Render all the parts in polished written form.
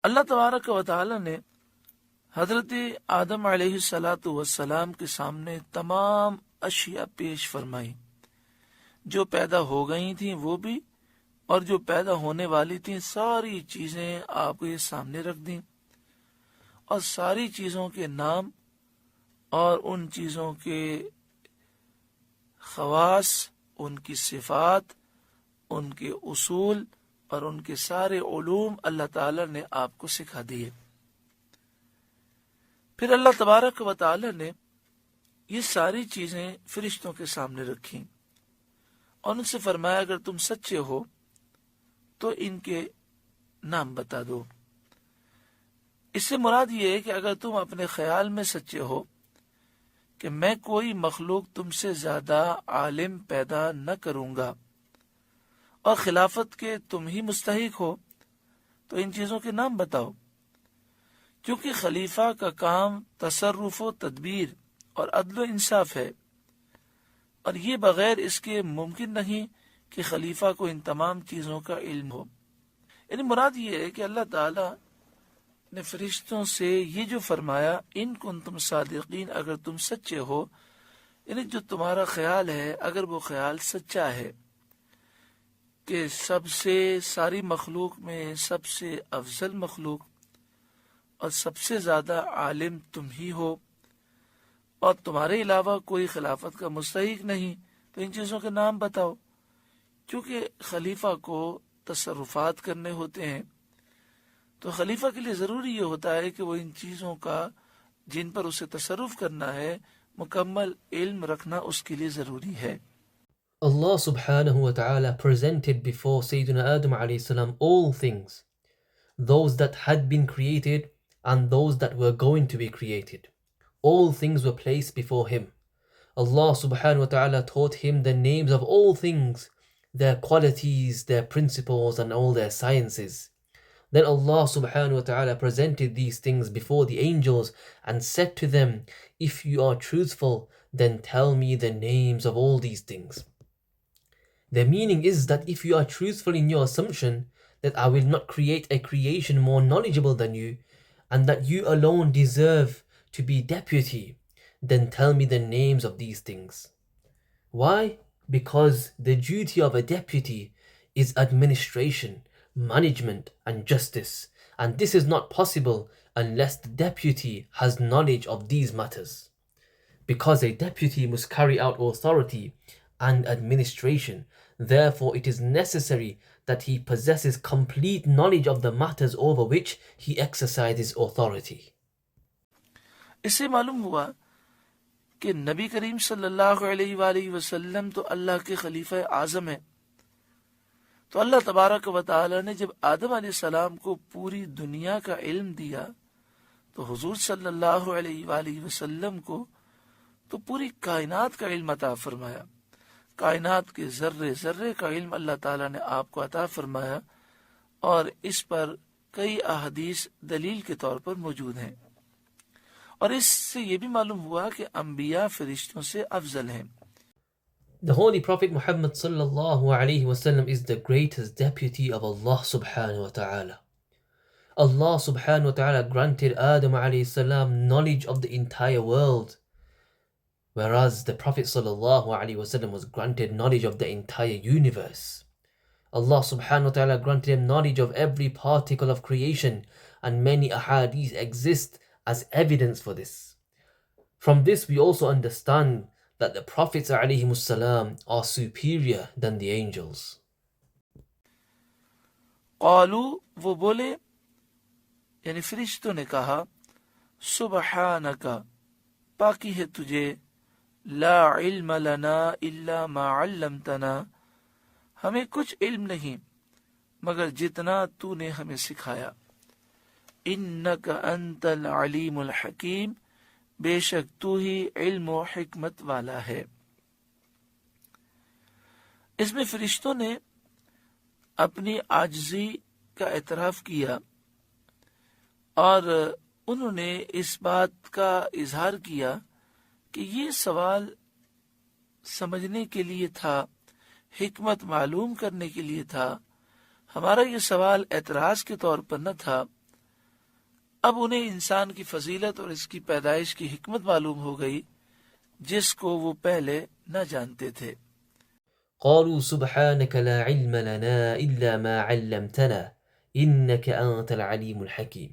اللہ تبارک و تعالی نے حضرت آدم علیہ الصلاۃ والسلام کے سامنے تمام اشیاء پیش فرمائی، جو پیدا ہو گئی تھیں وہ بھی، اور جو پیدا ہونے والی تھیں ساری چیزیں آپ کو یہ سامنے رکھ دیں، اور ساری چیزوں کے نام اور ان چیزوں کے خواص، ان کی صفات، ان کے اصول اور ان کے سارے علوم اللہ تعالی نے آپ کو سکھا دیے۔ پھر اللہ تبارک و تعالی نے یہ ساری چیزیں فرشتوں کے سامنے رکھیں اور ان سے فرمایا اگر تم سچے ہو تو ان کے نام بتا دو۔ اس سے مراد یہ ہے کہ اگر تم اپنے خیال میں سچے ہو کہ میں کوئی مخلوق تم سے زیادہ عالم پیدا نہ کروں گا اور خلافت کے تم ہی مستحق ہو، تو ان چیزوں کے نام بتاؤ، کیونکہ خلیفہ کا کام تصرف و تدبیر اور عدل و انصاف ہے، اور یہ بغیر اس کے ممکن نہیں کہ خلیفہ کو ان تمام چیزوں کا علم ہو۔ یعنی مراد یہ ہے کہ اللہ تعالی نے فرشتوں سے یہ جو فرمایا ان کنتم صادقین، اگر تم سچے ہو، یعنی جو تمہارا خیال ہے اگر وہ خیال سچا ہے کہ سب سے ساری مخلوق میں سب سے افضل مخلوق اور سب سے زیادہ عالم تم ہی ہو اور تمہارے علاوہ کوئی خلافت کا مستحق نہیں، تو ان چیزوں کے نام بتاؤ، کیونکہ خلیفہ کو تصرفات کرنے ہوتے ہیں، تو خلیفہ کے لیے ضروری یہ ہوتا ہے کہ وہ ان چیزوں کا جن پر اسے تصرف کرنا ہے مکمل علم رکھنا اس کے لیے ضروری ہے۔ Allah subhanahu wa ta'ala presented before Sayyidina Adam alayhi salam all things, those that had been created and those that were going to be created. All things were placed before him. Allah subhanahu wa ta'ala taught him the names of all things, their qualities, their principles and all their sciences. Then Allah subhanahu wa ta'ala presented these things before the angels and said to them, if you are truthful, then tell me the names of all these things. The meaning is that if you are truthful in your assumption that I will not create a creation more knowledgeable than you, and that you alone deserve to be deputy, then tell me the names of these things. Why? Because the duty of a deputy is administration, management and justice, and this is not possible unless the deputy has knowledge of these matters. Because a deputy must carry out authority and administration, therefore it is necessary that he possesses complete knowledge of the matters over which he exercises authority. اس سے معلوم ہوا کہ نبی کریم صلی اللہ علیہ وآلہ وسلم تو اللہ کے خلیفہ اعظم ہیں، تو اللہ تبارک و تعالی نے جب آدم علیہ السلام کو پوری دنیا کا علم دیا تو حضور صلی اللہ علیہ وآلہ وسلم کو تو پوری کائنات کا علم عطا فرمایا، کائنات کے ذرے ذرے کا علم اللہ تعالیٰ نے آپ کو عطا فرمایا، اور اس پر کئی احادیث دلیل کے طور پر موجود ہیں، اور اس سے یہ بھی معلوم ہوا کہ انبیاء فرشتوں سے افضل ہیں۔ The Holy Prophet Muhammad sallallahu alayhi wasallam is the greatest deputy of Allah subhanahu wa ta'ala. Allah subhanahu wa ta'ala granted Adam alayhi salam knowledge of the entire world, whereas the Prophet sallallahu alayhi wasallam was granted knowledge of the entire universe. Allah subhanahu wa ta'ala granted him knowledge of every particle of creation, and many ahadith exist as evidence for this. From this we also understand that the Prophets ﷺ are superior than the angels. قالو، وہ بولے یعنی فرشتوں نے کہا، سبحانکا، پاکی ہے تجھے، لا علم لنا الا ما علمتنا، ہمیں کچھ علم نہیں مگر جتنا تو نے ہمیں سکھایا، انک انت العلیم الحکیم، بے شک تو ہی علم و حکمت والا ہے۔ اس میں فرشتوں نے اپنی عاجزی کا اعتراف کیا اور انہوں نے اس بات کا اظہار کیا کہ یہ سوال سمجھنے کے لیے تھا، حکمت معلوم کرنے کے لیے تھا، ہمارا یہ سوال اعتراض کے طور پر نہ تھا، اب انہیں انسان کی فضیلت اور اس کی پیدائش کی حکمت معلوم ہو گئی جس کو وہ پہلے نہ جانتے تھے. قالوا سبحانك لا علم لنا إلا ما علمتنا إنك أنت العليم الحكيم.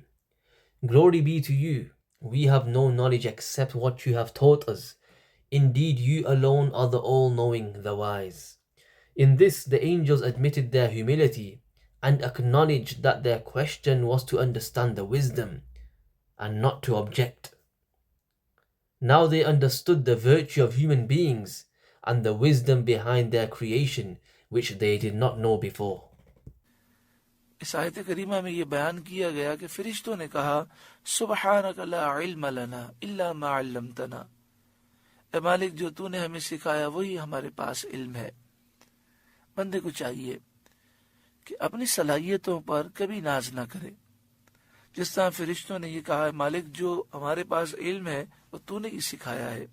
Glory be to you. We have no knowledge except what you have taught us. Indeed, you alone are the all-knowing, the wise. In this, the angels admitted their humility and acknowledged that their question was to understand the wisdom and not to object. Now they understood the virtue of human beings and the wisdom behind their creation, which they did not know before. اس آیت کریمہ میں یہ بیان کیا گیا کہ فرشتوں نے کہا سبحانک لا علم لنا الا ما علمتنا، اے مالک جو تو نے ہمیں سکھایا وہی ہمارے پاس علم ہے. بندے کو چاہیے کہ اپنی صلاحیتوں پر کبھی ناز نہ کرے. جس طرح فرشتوں نے یہ کہا مالک جو ہمارے پاس علم ہے وہ تو نے ہی سکھایا ہے،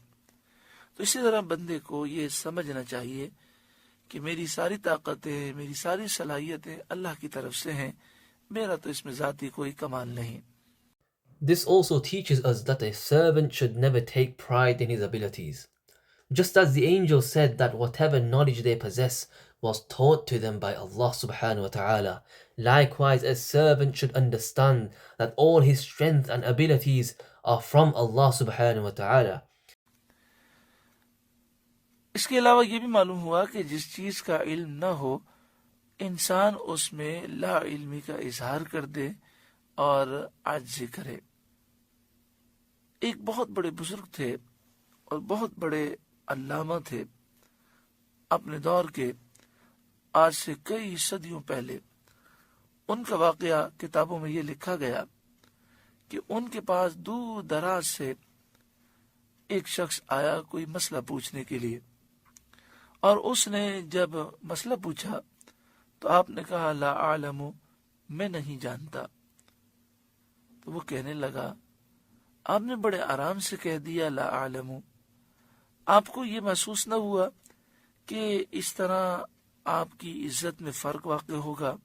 تو اسی طرح بندے کو یہ سمجھنا چاہیے کہ میری ساری طاقتیں، میری ساری صلاحیتیں اللہ کی طرف سے ہیں، میرا تو اس میں ذاتی کوئی کمال نہیں. This also teaches us that a servant should never take pride in his abilities. Just as the angels said that whatever knowledge they possess was taught to them by Allah subhanahu wa ta'ala, likewise a servant should understand that all his strength and abilities are from Allah subhanahu wa ta'ala. اس کے علاوہ یہ بھی معلوم ہوا کہ جس چیز کا علم نہ ہو انسان اس میں لا علمی کا اظہار کر دے اور عاجزی کرے. ایک بہت بڑے بزرگ تھے اور بہت بڑے علامہ تھے اپنے دور کے، آج سے کئی صدیوں پہلے. ان کا واقعہ کتابوں میں یہ لکھا گیا کہ ان کے پاس دور دراز سے ایک شخص آیا کوئی مسئلہ پوچھنے کے لیے، اور اس نے جب مسئلہ پوچھا تو آپ نے کہا لا اعلم، میں نہیں جانتا. تو وہ کہنے لگا آپ نے بڑے آرام سے کہہ دیا لا اعلم، آپ کو یہ محسوس نہ ہوا کہ اس طرح آپ کی عزت میں فرق واقع ہوگا،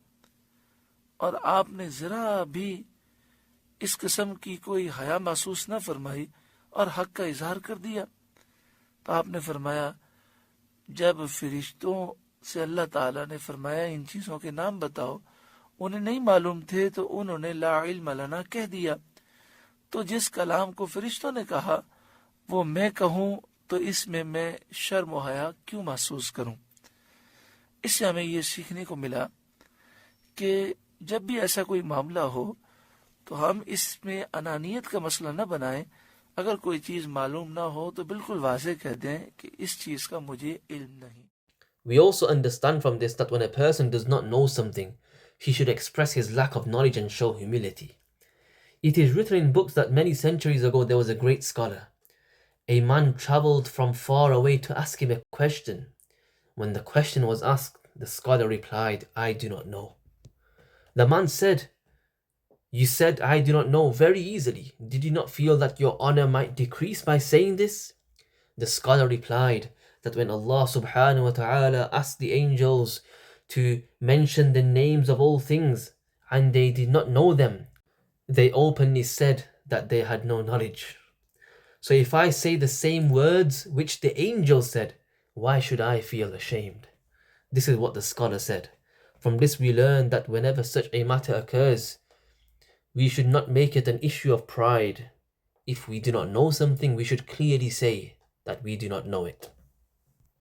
اور آپ نے ذرا بھی اس قسم کی کوئی حیا محسوس نہ فرمائی اور حق کا اظہار کر دیا. تو آپ نے فرمایا جب فرشتوں سے اللہ تعالیٰ نے فرمایا ان چیزوں کے نام بتاؤ، انہیں نہیں معلوم تھے تو انہوں نے لا علم لنا کہہ دیا. تو جس کلام کو فرشتوں نے کہا وہ میں کہوں تو اس میں میں شرم و حیا کیوں محسوس کروں. اس سے ہمیں یہ سیکھنے کو ملا کہ جب بھی ایسا کوئی معاملہ ہو تو ہم اس میں انانیت کا مسئلہ نہ بنائیں. اگر کوئی چیز معلوم نہ ہو تو بالکل واضح کہہ دیں کہ اس چیز کا مجھے علم نہیں. We also understand from this that when a person does not know something, he should express his lack of knowledge and show humility. It is written in books that many centuries ago there was a great scholar. A man traveled from far away to ask him a question. When the question was asked, the scholar replied, I do not know. The man said, You said I do not know very easily. Did you not feel that your honor might decrease by saying this? The scholar replied that when Allah subhanahu wa ta'ala asked the angels to mention the names of all things and they did not know them, they openly said that they had no knowledge. So if I say the same words which the angels said, why should I feel ashamed? This is what the scholar said. From this we learn that whenever such a matter occurs, we should not make it an issue of pride. If we do not know something, we should clearly say that we do not know it.